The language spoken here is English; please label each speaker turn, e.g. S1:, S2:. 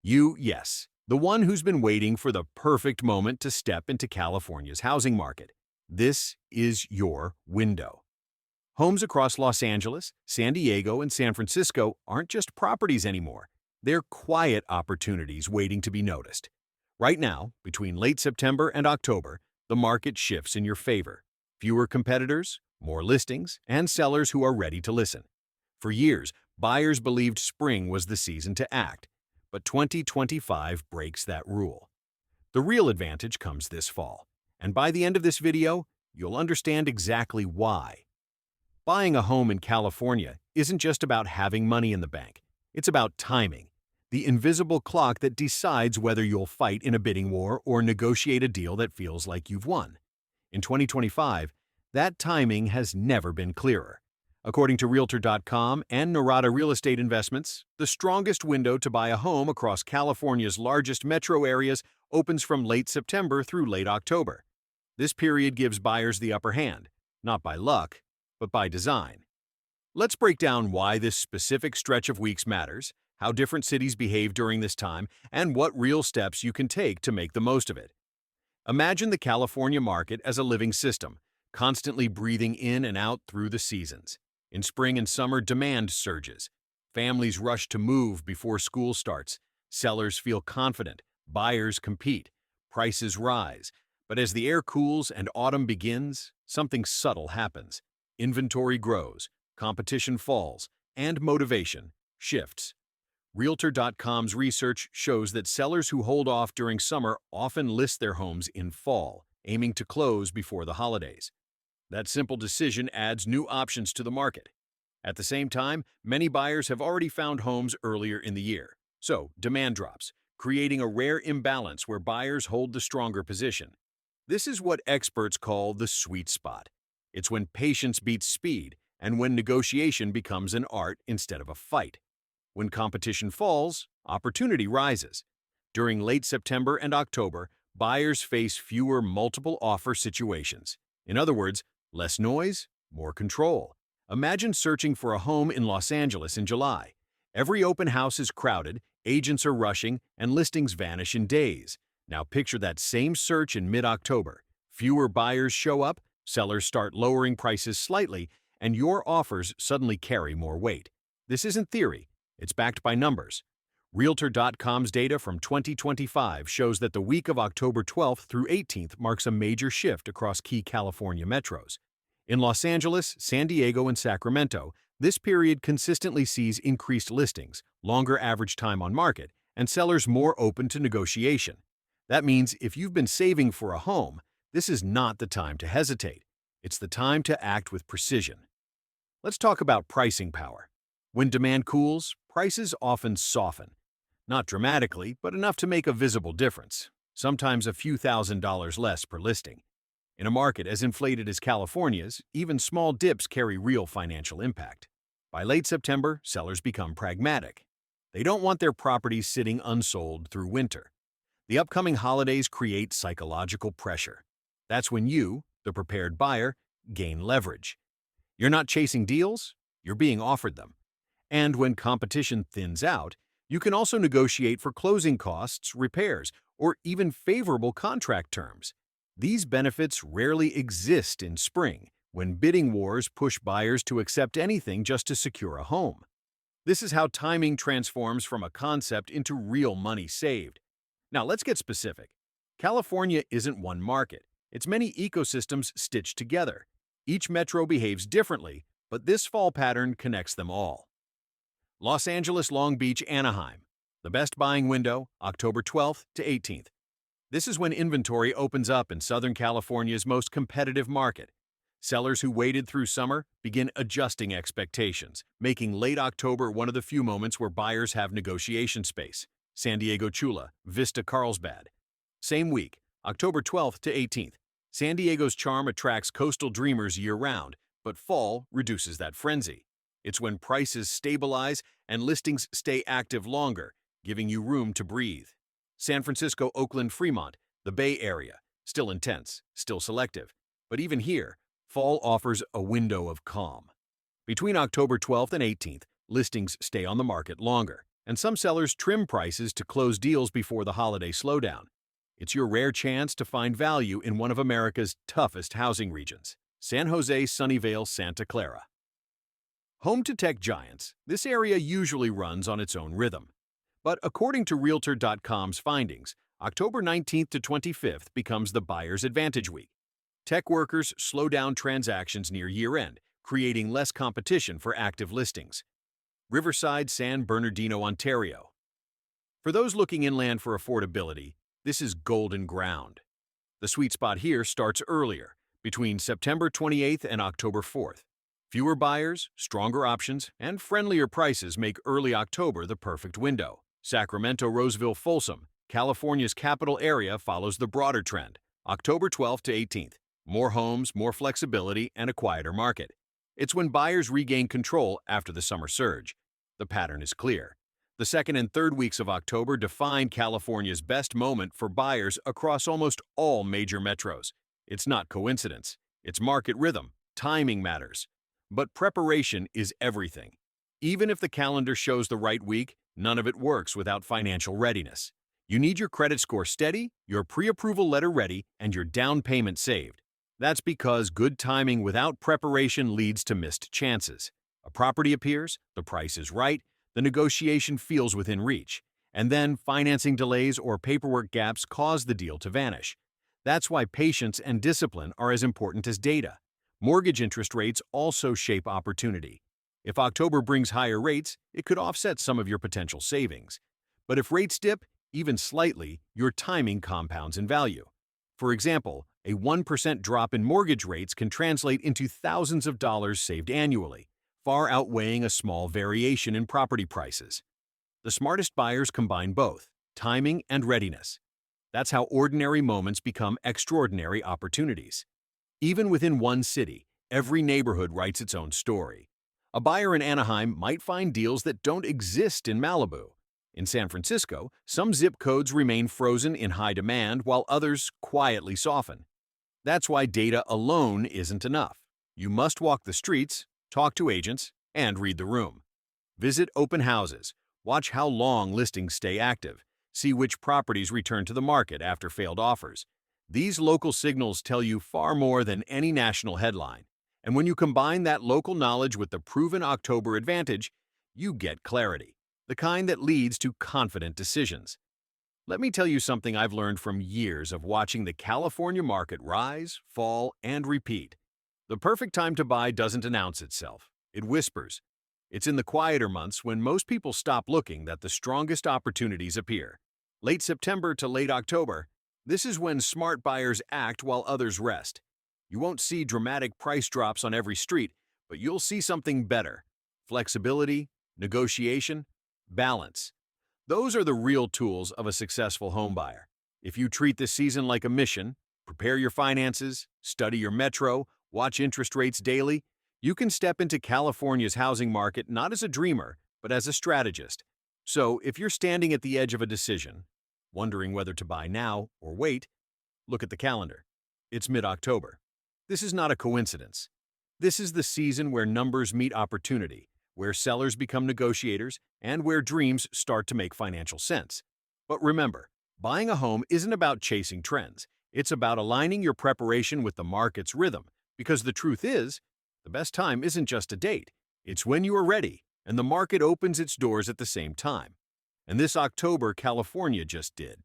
S1: Yes, the one who's been waiting for the perfect moment to step into California's housing market. This is your window. Homes across Los Angeles, San Diego, and San Francisco aren't just properties anymore. They're quiet opportunities waiting to be noticed. Right now, between late September and October, the market shifts in your favor. Fewer competitors, more listings, and sellers who are ready to listen. For years, buyers believed spring was the season to act, but 2025 breaks that rule. The real advantage comes this fall, and by the end of this video, you'll understand exactly why. Buying a home in California isn't just about having money in the bank. It's about timing, the invisible clock that decides whether you'll fight in a bidding war or negotiate a deal that feels like you've won. In 2025, that timing has never been clearer. According to Realtor.com and Narada Real Estate Investments, the strongest window to buy a home across California's largest metro areas opens from late September through late October. This period gives buyers the upper hand, not by luck, but by design. Let's break down why this specific stretch of weeks matters, how different cities behave during this time, and what real steps you can take to make the most of it. Imagine the California market as a living system, constantly breathing in and out through the seasons. In spring and summer, demand surges. Families rush to move before school starts. Sellers feel confident. Buyers compete. Prices rise. But as the air cools and autumn begins, something subtle happens. Inventory grows, competition falls, and motivation shifts. Realtor.com's research shows that sellers who hold off during summer often list their homes in fall, aiming to close before the holidays. That simple decision adds new options to the market. At the same time, many buyers have already found homes earlier in the year, so demand drops, creating a rare imbalance where buyers hold the stronger position. This is what experts call the sweet spot. It's when patience beats speed and when negotiation becomes an art instead of a fight. When competition falls, opportunity rises. During late September and October, buyers face fewer multiple offer situations. In other words, less noise, more control. Imagine searching for a home in Los Angeles in July. Every open house is crowded, agents are rushing, and listings vanish in days. Now picture that same search in mid-October. Fewer buyers show up, sellers start lowering prices slightly, and your offers suddenly carry more weight. This isn't theory, it's backed by numbers. Realtor.com's data from 2025 shows that the week of October 12th through 18th marks a major shift across key California metros. In Los Angeles, San Diego, and Sacramento, this period consistently sees increased listings, longer average time on market, and sellers more open to negotiation. That means if you've been saving for a home, this is not the time to hesitate. It's the time to act with precision. Let's talk about pricing power. When demand cools, prices often soften. Not dramatically, but enough to make a visible difference, sometimes a few $1,000s less per listing. In a market as inflated as California's, even small dips carry real financial impact. By late September, sellers become pragmatic. They don't want their properties sitting unsold through winter. The upcoming holidays create psychological pressure. That's when you, the prepared buyer, gain leverage. You're not chasing deals, you're being offered them. And when competition thins out, you can also negotiate for closing costs, repairs, or even favorable contract terms. These benefits rarely exist in spring, when bidding wars push buyers to accept anything just to secure a home. This is how timing transforms from a concept into real money saved. Now let's get specific. California isn't one market. It's many ecosystems stitched together. Each metro behaves differently, but this fall pattern connects them all. Los Angeles, Long Beach, Anaheim. The best buying window, October 12th to 18th. This is when inventory opens up in Southern California's most competitive market. Sellers who waited through summer begin adjusting expectations, making late October one of the few moments where buyers have negotiation space. San Diego Chula, Vista Carlsbad. Same week, October 12th to 18th. San Diego's charm attracts coastal dreamers year-round, but fall reduces that frenzy. It's when prices stabilize and listings stay active longer, giving you room to breathe. San Francisco, Oakland, Fremont, the Bay Area, still intense, still selective. But even here, fall offers a window of calm. Between October 12th and 18th, listings stay on the market longer, and some sellers trim prices to close deals before the holiday slowdown. It's your rare chance to find value in one of America's toughest housing regions, San Jose, Sunnyvale, Santa Clara. Home to tech giants, this area usually runs on its own rhythm. But according to Realtor.com's findings, October 19th to 25th becomes the buyer's advantage week. Tech workers slow down transactions near year-end, creating less competition for active listings. Riverside, San Bernardino, Ontario. For those looking inland for affordability, this is golden ground. The sweet spot here starts earlier, between September 28th and October 4th. Fewer buyers, stronger options, and friendlier prices make early October the perfect window. Sacramento, Roseville, Folsom, California's capital area follows the broader trend. October 12th to 18th. More homes, more flexibility, and a quieter market. It's when buyers regain control after the summer surge. The pattern is clear. The second and third weeks of October define California's best moment for buyers across almost all major metros. It's not coincidence. It's market rhythm. Timing matters. But preparation is everything. Even if the calendar shows the right week, none of it works without financial readiness. You need your credit score steady, your pre-approval letter ready, and your down payment saved. That's because good timing without preparation leads to missed chances. A property appears, the price is right, the negotiation feels within reach, and then financing delays or paperwork gaps cause the deal to vanish. That's why patience and discipline are as important as data. Mortgage interest rates also shape opportunity. If October brings higher rates, it could offset some of your potential savings. But if rates dip, even slightly, your timing compounds in value. For example, a 1% drop in mortgage rates can translate into thousands of dollars saved annually, far outweighing a small variation in property prices. The smartest buyers combine both, timing and readiness. That's how ordinary moments become extraordinary opportunities. Even within one city, every neighborhood writes its own story. A buyer in Anaheim might find deals that don't exist in Malibu. In San Francisco, some zip codes remain frozen in high demand while others quietly soften. That's why data alone isn't enough. You must walk the streets, talk to agents, and read the room. Visit open houses, watch how long listings stay active, see which properties return to the market after failed offers. These local signals tell you far more than any national headline. And when you combine that local knowledge with the proven October advantage, you get clarity, the kind that leads to confident decisions. Let me tell you something I've learned from years of watching the California market rise, fall, and repeat. The perfect time to buy doesn't announce itself. It whispers. It's in the quieter months when most people stop looking that the strongest opportunities appear. Late September to late October, this is when smart buyers act while others rest. You won't see dramatic price drops on every street, but you'll see something better. Flexibility, negotiation, balance. Those are the real tools of a successful homebuyer. If you treat this season like a mission, prepare your finances, study your metro, watch interest rates daily, you can step into California's housing market not as a dreamer, but as a strategist. So, if you're standing at the edge of a decision, wondering whether to buy now or wait, look at the calendar. It's mid-October. This is not a coincidence. This is the season where numbers meet opportunity, where sellers become negotiators, and where dreams start to make financial sense. But remember, buying a home isn't about chasing trends. It's about aligning your preparation with the market's rhythm, because the truth is, the best time isn't just a date. It's when you are ready, and the market opens its doors at the same time. And this October, California just did.